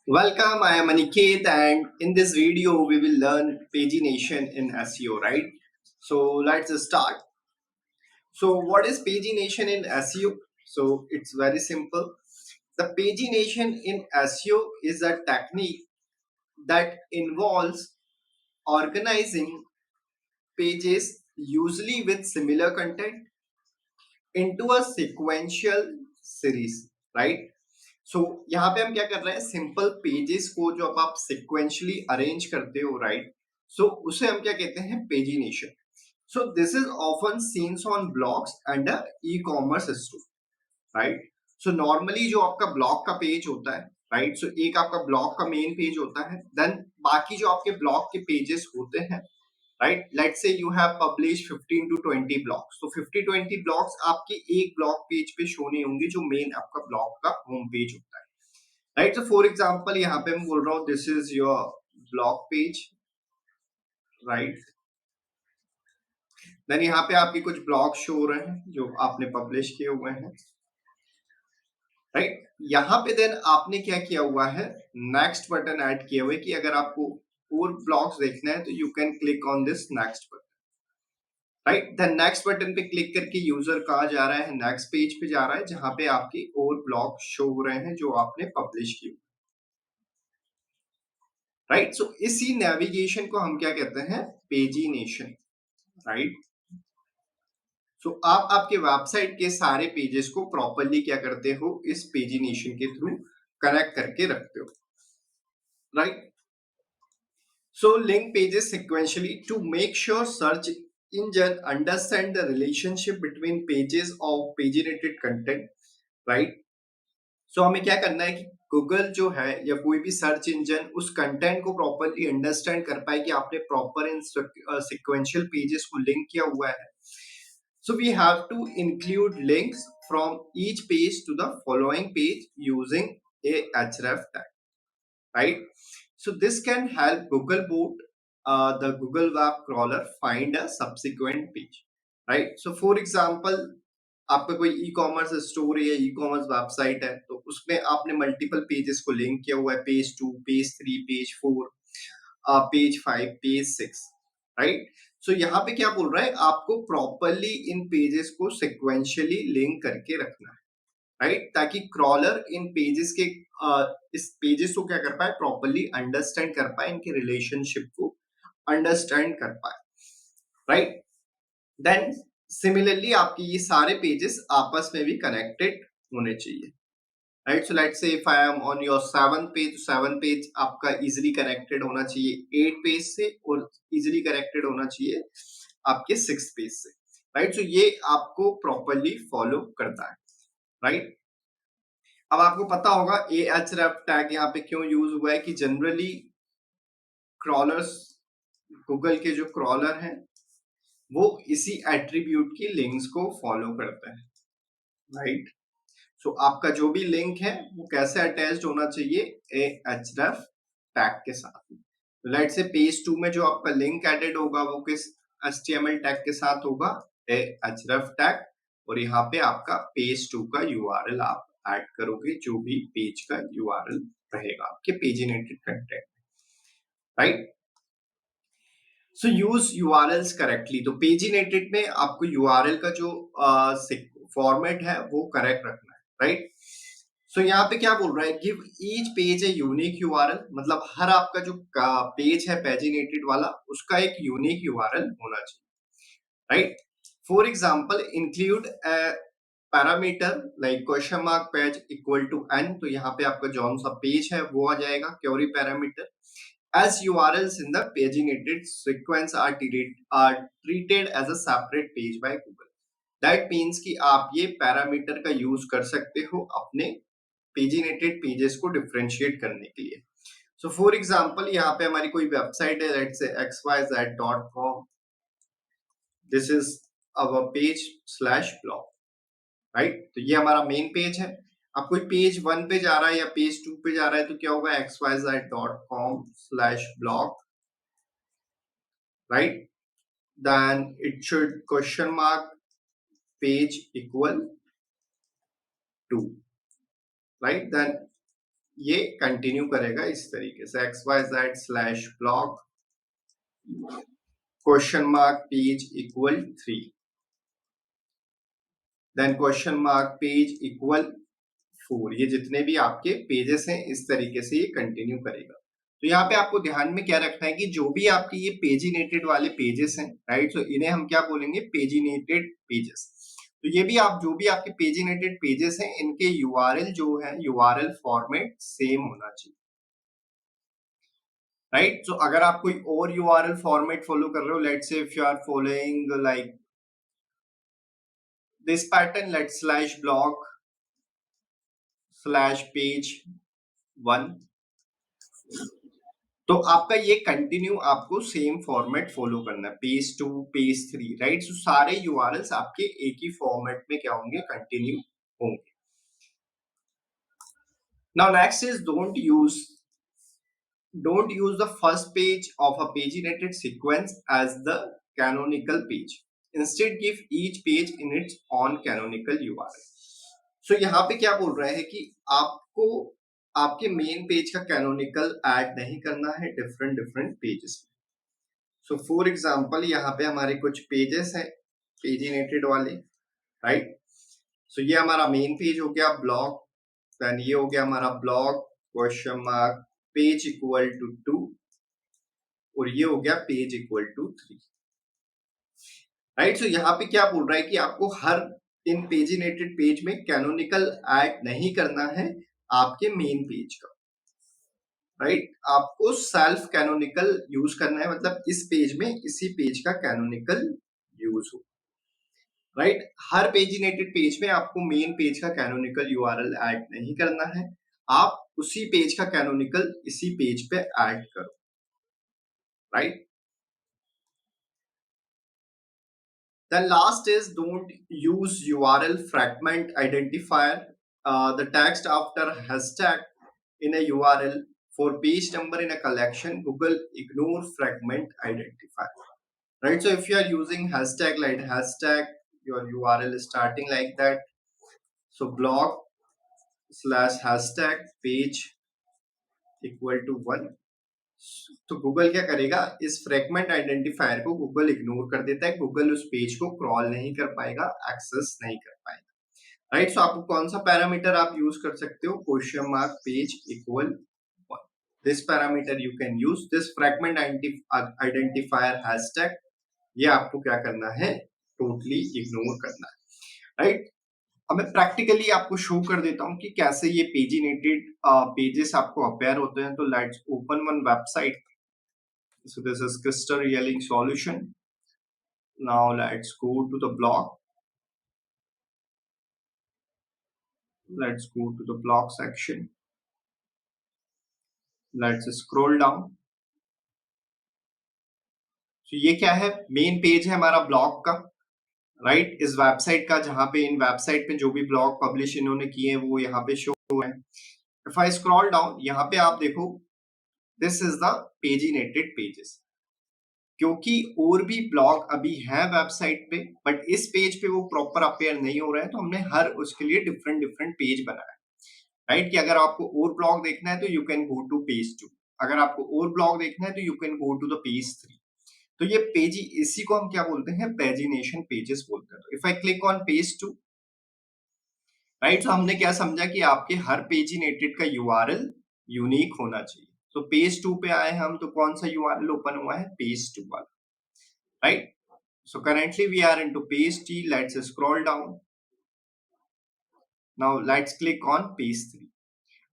Welcome, I am Aniket, and in this video, we will learn pagination in SEO, right? So, let's start. So, what is pagination in SEO? So, it's very simple. The pagination in SEO is a technique that involves organizing pages, usually with similar content, into a sequential series, right? सो यहाँ पे हम क्या कर रहे हैं simple pages को जो अब आप सिक्वेंशली अरेंज करते हो राइट सो उसे हम क्या कहते हैं pagination so this is often scenes on blogs and e commerce store right so normally जो आपका ब्लॉग का पेज होता है राइट सो एक आपका ब्लॉग का मेन पेज होता है देन बाकी जो आपके ब्लॉग के पेजेस होते हैं right? Let's say you have published 15 to 20 blocks. So 50-20 blocks आपके एक blog page पे शो नहीं होंगे जो मेन आपका blog का होम पेज होता है, right? So for example यहाँ पे मैं बोल रहा हूँ this is your blog page, right? Then यहाँ पे आपके कुछ ब्लॉग शो हो रहे हैं जो आपने पब्लिश किए हुए हैं, राइट? यहाँ पे देन आपने क्या किया हुआ है नेक्स्ट बटन ऐड किया हुआ है कि अगर आपको और ब्लॉग्स देखना है तो you can click on this next button, right? The next button पे क्लिक करके यूजर कहाँ जा रहा है नेक्स्ट पेज पे जा रहा है जहां पे आपके और ब्लॉग शो हो रहे हैं जो आपने पब्लिश किए, राइट? सो इसी नेविगेशन को हम क्या कहते हैं पेजिनेशन, राइट? सो आप आपके वेबसाइट के सारे पेजेस को प्रॉपरली क्या करते हो इस पेजिनेशन के थ्रू कनेक्ट करके रखते हो, right? So link pages sequentially to make sure search engine understand the relationship between pages of paginated content, right? सो हमें क्या करना है कि गूगल जो है या कोई भी सर्च इंजन उस कंटेंट को प्रॉपरली अंडरस्टैंड कर पाए कि आपने प्रॉपर इन सिक्वेंशियल पेजेस को लिंक किया हुआ है. So we have to include links from each page to the following page using a href tag, right? So this can help Googlebot, the Google Web Crawler, find a subsequent page, right? So for example, आपका कोई e commerce store है या e commerce website है तो उसमें आपने multiple pages को link किया हुआ है page 2, page 3, page 4, page 5, page 6, right? So यहाँ पे क्या बोल रहा है आपको प्रॉपरली इन पेजेस को सिक्वेंशियली लिंक करके रखना है, राइट? ताकि क्रॉलर इन पेजेस के इस पेजेस को क्या कर पाए प्रॉपरली अंडरस्टैंड कर पाए, इनके रिलेशनशिप को अंडरस्टैंड कर पाए, राइट? देन सिमिलरली आपके ये सारे पेजेस आपस में भी कनेक्टेड होने चाहिए, right? So let's say if I am on your 7th page, 7th page आपका इजीली कनेक्टेड होना चाहिए 8 पेज से और इजीली कनेक्टेड होना चाहिए आपके 6th पेज से, राइट? सो ये आपको प्रॉपरली फॉलो करता है, राइट? अब आपको पता होगा ahref टैग यहाँ पे क्यों यूज हुआ है कि जनरली क्रॉलर्स गूगल के जो क्रॉलर हैं वो इसी एट्रीब्यूट की लिंक्स को फॉलो करते हैं, राइट? सो आपका जो भी लिंक है वो कैसे अटैच्ड होना चाहिए ए href टैग के साथ. लेट से पेज 2 में जो आपका लिंक एडेड होगा वो किस html टैग के साथ होगा ए href टैग, और यहाँ पे आपका पेज 2 का यूआरएल आप ऐड करोगे जो भी पेज का यूआरएल रहेगा आपके पेजिनेटेड कंटेंट, राइट? सो यूज यूआरएल्स करेक्टली. तो पेजिनेटेड में आपको यूआरएल का जो फॉर्मेट है वो करेक्ट रखना है, राइट? सो यहाँ पे क्या बोल रहा है give each page a unique URL, मतलब हर आपका जो पेज है पेजिनेटेड वाला उसका एक यूनिक यूआरएल होना चाहिए, right? For example include parameter like question mark page equal to n, तो यहाँ पे आपका जौन सा पेज है वो आ जाएगा query parameter. As URLs in the paginated sequence are treated as a separate page by Google. That means कि आप ये पैरामीटर का यूज कर सकते हो अपने पेजिनेटेड पेजेस को डिफरेंशिएट करने के लिए. सो फॉर एग्जांपल यहाँ पे हमारी कोई वेबसाइट है let's say xyz.com, this is our page slash blog, right? तो ये हमारा मेन पेज है. अब कोई पेज 1 पे जा रहा है या पेज 2 पे जा रहा है तो क्या होगा xyz.com/blog, right? Then it should question mark page equal to, right? Then ये कंटिन्यू करेगा इस तरीके से xyz/blog question mark page equal 3, then question mark page equal 4। ये जितने भी आपके पेजेस हैं इस तरीके से ये कंटिन्यू करेगा। तो यहाँ पे आपको ध्यान में क्या रखना है कि जो भी आपके ये पेजिनेटेड वाले पेजेस हैं, राइट, तो इन्हें हम क्या बोलेंगे, पेजिनेटेड पेजेस। तो ये भी आप जो भी आपके पेजिनेटेड पेजेस हैं इनके यूआरएल जो है, यूआरएल फॉर्मेट सेम होना चाहिए, राइट। तो अगर आप कोई और यूआरएल फॉर्मेट फॉलो कर रहे हो, let's say if you are following like this pattern, let's /blog/page1, तो आपका ये कंटिन्यू आपको सेम फॉर्मेट फॉलो करना है, पेज 2, पेज 3, राइट। सो सारे यूआरएल्स आपके एक ही फॉर्मेट में क्या होंगे, कंटिन्यू होंगे। Now next is don't use the first page of a paginated sequence as the canonical page. Instead give each page in its own canonical URL. So यहाँ पे क्या बोल रहा है कि आपको आपके मेन पेज का कैनोनिकल ऐड नहीं करना है डिफरेंट डिफरेंट पेजेस में। सो फॉर एग्जांपल यहाँ पे हमारे कुछ पेजेस हैं पेजिनेटेड वाले, राइट। सो ये हमारा मेन पेज हो गया ब्लॉग, देन ये हो गया हमारा blog question mark page equal to 2, और ये हो गया page equal to 3, right. So यहाँ पे क्या बोल रहा है कि आपको हर इन पेजिनेटेड पेज में कैनोनिकल ऐड नहीं करना है आपके मेन पेज का, राइट। आपको सेल्फ कैनोनिकल यूज करना है, मतलब इस पेज में इसी पेज का कैनोनिकल यूज हो, राइट। हर पेजिनेटेड पेज में आपको मेन पेज का कैनोनिकल यूआरएल ऐड नहीं करना है, आप उसी पेज का कैनोनिकल इसी पेज पे ऐड करो, right. Then last is don't use URL fragment identifier. The text after hashtag in a URL for page number in a collection, Google ignore fragment identifier. Right. So if you are using hashtag like hashtag, your URL is starting like that. So blog/hashtag page equal to 1. तो Google क्या करेगा, इस fragment identifier को Google ignore कर देता है, Google उस page को क्रॉल नहीं कर पाएगा, एक्सेस नहीं कर पाएगा, राइट। सो आपको कौन सा पैरामीटर आप यूज कर सकते हो, question mark page equal 1, this parameter you can use, this fragment identifier hashtag, ये आपको क्या करना है, टोटली इग्नोर करना है, राइट। अब मैं प्रैक्टिकली आपको शो कर देता हूं कि कैसे ये पेजिनेटेड पेजेस आपको अपेयर होते हैं। तो let's open one website. So this is crystal yelling solution. Now let's go to the blog. Let's go to the blog section. Let's scroll down. So ये क्या है, मेन पेज है हमारा ब्लॉग का, राइट, इस वेबसाइट का, जहां पे इन वेबसाइट पे जो भी ब्लॉग पब्लिश इन्होंने किए हैं वो यहाँ पे शो हो रहे हैं। इफ आई स्क्रॉल डाउन, यहाँ पे आप देखो this is the paginated pages, क्योंकि और भी ब्लॉग अभी है वेबसाइट पे बट इस पेज पे वो प्रॉपर अपेयर नहीं हो रहे हैं, तो हमने हर उसके लिए डिफरेंट डिफरेंट पेज बनाया, राइट। कि अगर आपको और ब्लॉग देखना है तो you can go to page 2, अगर आपको और ब्लॉग देखना है तो you can go to the page 3। तो ये पेज, इसी को हम क्या बोलते हैं, पेजिनेशन पेजेस बोलते हैं। तो if I click on page 2, right, तो हमने क्या समझा कि आपके हर पेजिनेटेड का यूआरएल यूनिक होना चाहिए। तो पेज 2 पे आए हम, तो कौन सा यूआरएल ओपन हुआ है, पेज 2 वाला, right. So currently we are into page 3. Let's scroll down. Now let's click on page 3.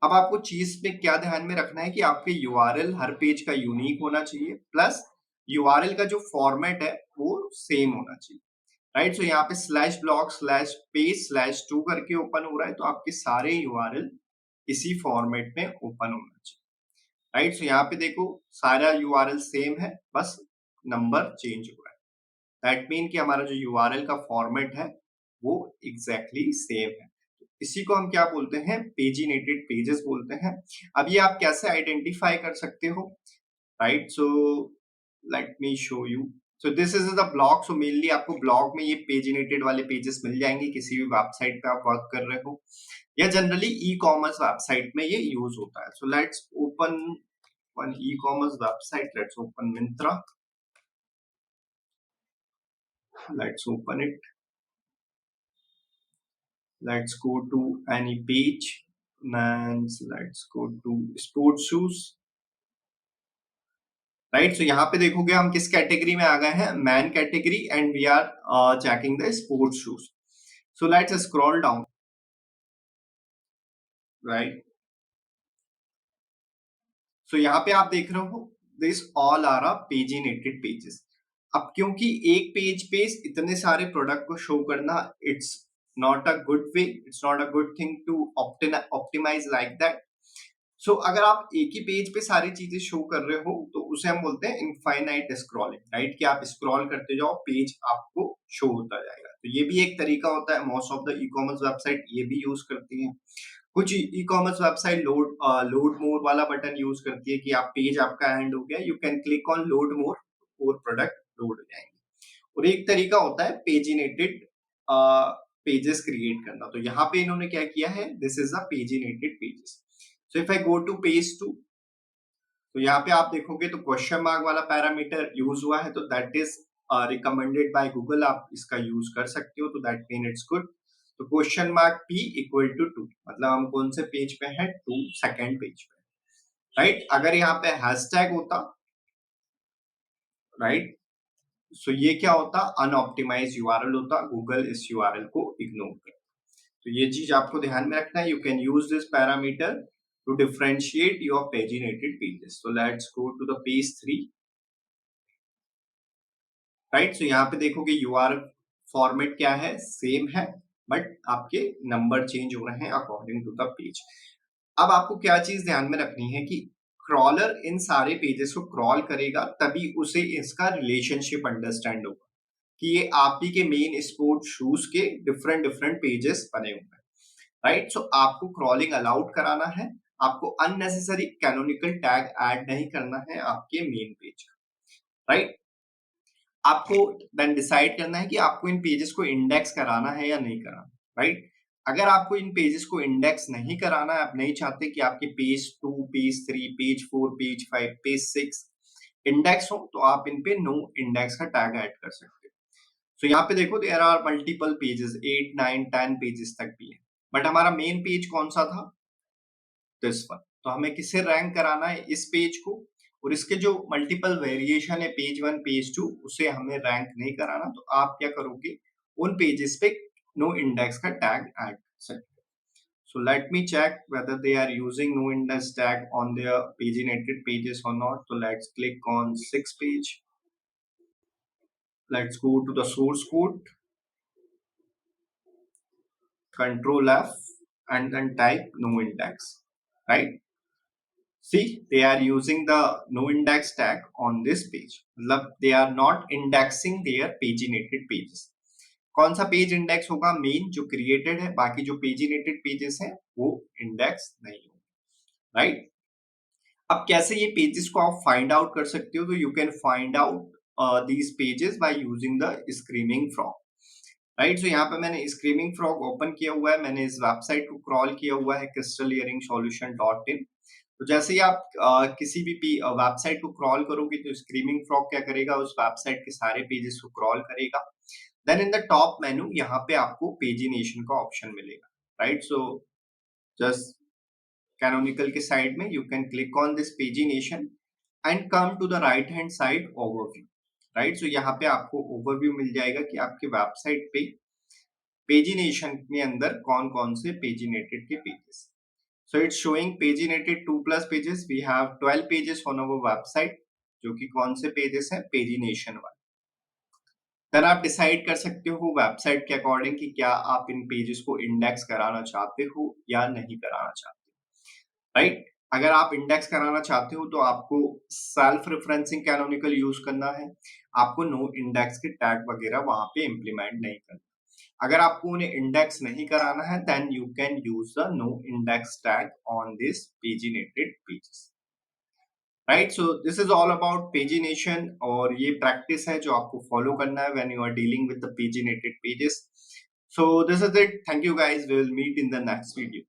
अब आपको चीज में क्या ध्यान में रखना है कि आपके यूआरएल हर पेज का यूनिक होना चाहिए, प्लस यूआरएल का जो फॉर्मेट है वो सेम होना चाहिए, राइट। सो यहाँ पे /blog/page/2 करके ओपन हो रहा है, तो आपके सारे यूआरएल इसी फॉर्मेट में ओपन होना चाहिए, राइट। सो यहाँ पे देखो सारा यूआरएल सेम है, बस नंबर चेंज हो रहा है, दैट मीन कि हमारा जो यूआरएल का फॉर्मेट है वो एग्जैक्टली सेम है। इसी को हम क्या बोलते हैं, पेजिनेटेड पेजेस बोलते हैं। अब ये आप कैसे आइडेंटिफाई कर सकते हो, right. So let me show you. So this is the blog. So mainly आपको ब्लॉग में ये पेजिनेटेड वाले पेजेस मिल जाएंगे, किसी भी वेबसाइट पे आप वर्क कर रहे हो, या जनरली ई कॉमर्स वेबसाइट में ये यूज होता है. So let's open one e commerce website. Let's open Myntra. Let's open it. Let's go to any page and let's go to sports shoes. Right. So यहाँ पे देखोगे हम किस कैटेगरी में आ गए हैं, man category, and we are checking the sports shoes. So let's scroll down. Right. So यहाँ पे आप देख रहे हो this all are a paginated pages. अब क्योंकि एक पेज पे इतने सारे प्रोडक्ट को शो करना, it's not a good way, it's not a good thing to optimize like that. So अगर आप एक ही पेज पे सारी चीजें शो कर रहे हो तो उसे हम बोलते हैं इनफाइनाइट स्क्रॉलिंग. राइट, कि आप स्क्रॉल करते जाओ, पेज आपको शो होता जाएगा. तो ये भी एक तरीका होता है. Most of the e commerce website ये भी यूज करती हैं. कुछ ई कॉमर्स वेबसाइट लोड मोर वाला बटन यूज करती है कि आप पेज आपका एंड हो गया, you can click on load more और प्रोडक्ट लोड हो जाएंगे. और एक तरीका होता है पेजिनेटेड पेजेस क्रिएट करना. तो यहाँ पे इन्होंने क्या किया है, this is a paginated pages. So if I go to page 2, तो यहाँ पे आप देखोगे तो क्वेश्चन मार्क वाला पैरामीटर यूज हुआ है, तो that is recommended by Google. आप इसका यूज कर सकते हो, तो दैट मीन इट्स गुड. तो question mark p equal to 2, मतलब हम कौन से पेज पे हैं, 2 सेकेंड पेज पे. राइट. अगर यहाँ पे हैशटैग होता, राइट, सो ये क्या होता, अनऑप्टिमाइज यूआरएल होता. गूगल इस यूआरएल को इग्नोर कर. तो ये चीज आपको ध्यान में रखना है. You can use this parameter to differentiate your paginated pages. So let's go to the page 3. Right. So यहाँ पे देखोगे यूआरएल फॉर्मेट क्या है, सेम है, बट आपके नंबर चेंज हो रहे हैं अकॉर्डिंग टू द पेज. अब आपको क्या चीज ध्यान में रखनी है कि क्रॉलर इन सारे पेजेस को क्रॉल करेगा तभी उसे इसका रिलेशनशिप अंडरस्टैंड होगा कि ये आप ही के मेन स्पोर्ट शूज के डिफरेंट डिफरेंट पेजेस बने हुए हैं. राइट. सो आपको क्रॉलिंग अलाउड कराना है. आपको अननेसेसरी कैनोनिकल टैग ऐड नहीं करना है आपके मेन पेज का. राइट. आपको देन डिसाइड करना है कि आपको इन पेजेस को इंडेक्स कराना है या नहीं कराना. राइट. अगर आपको इन पेजेस को इंडेक्स नहीं कराना है, आप नहीं चाहते कि आपके page 2, page 3, page 4, page 5, page 6 index हो, तो आप इन पे नो इंडेक्स का टैग ऐड कर सकते हो. सो यहाँ पे देखो there are multiple pages, 8, 9, 10 pages तक भी है, बट हमारा मेन पेज कौन सा था, दिस वन. तो हमें किसे रैंक कराना है, इस पेज को. और इसके जो मल्टीपल वेरिएशन है, पेज 1, पेज 2, उसे हमें रैंक नहीं कराना. तो आप क्या करोगे, उन पेजेस पे नो इंडेक्स का टैग ऐड कर सकते हो. So let me check whether they are using no index tag on their paginated pages or not. So let's click on 6 page. Let's go to the source code, Control F, and then type no index. Right? See, they are using the no index tag on this page. मतलब they are not indexing their paginated pages. कौन सा page index होगा, main जो created है. बाकी जो पेजिनेटेड pages हैं वो इंडेक्स नहीं होगा. राइट. अब कैसे ये पेजेस को आप फाइंड आउट कर सकते हो, तो you can find out these pages by using the Screaming Frog. Right. So यहाँ पे मैंने स्क्रीमिंग फ्रॉग ओपन किया हुआ है. मैंने इस वेबसाइट को क्रॉल किया हुआ है, crystalhearingsolution.in. तो जैसे ही आप किसी भी वेबसाइट को क्रॉल करोगे तो स्क्रीमिंग फ्रॉग क्या करेगा, उस वेबसाइट के सारे पेजेस को क्रॉल करेगा. Then in the top menu यहाँ पे आपको पेजिनेशन का ऑप्शन मिलेगा. राइट. सो जस्ट कैनोनिकल के साइड में you can click on this pagination and come to the right hand side overview. Right. So यहाँ पे आपको ओवरव्यू मिल जाएगा कि आपके वेबसाइट पे पेजिनेशन के अंदर कौन कौन से पेजिनेटेड के pages. So it's showing paginated 2 plus pages. We have 12 pages on our website, जो कि कौन से पेजेस हैं, पेजिनेशन वाले. देन आप डिसाइड कर सकते हो वेबसाइट के अकॉर्डिंग कि क्या आप इन पेजेस को इंडेक्स कराना चाहते हो या नहीं कराना चाहते. राइट. अगर आप इंडेक्स कराना चाहते हो तो आपको सेल्फ रेफरेंसिंग कैनोनिकल यूज करना है. आपको नो इंडेक्स के टैग वगैरह वहां पे इम्प्लीमेंट नहीं करना. अगर आपको उन्हें इंडेक्स नहीं कराना है, then you can use the no index tag on this paginated pages. Right. So this is all about pagination, और ये प्रैक्टिस है जो आपको फॉलो करना है when you are dealing with the paginated pages. So this is it. Thank you guys. We will meet in the next video.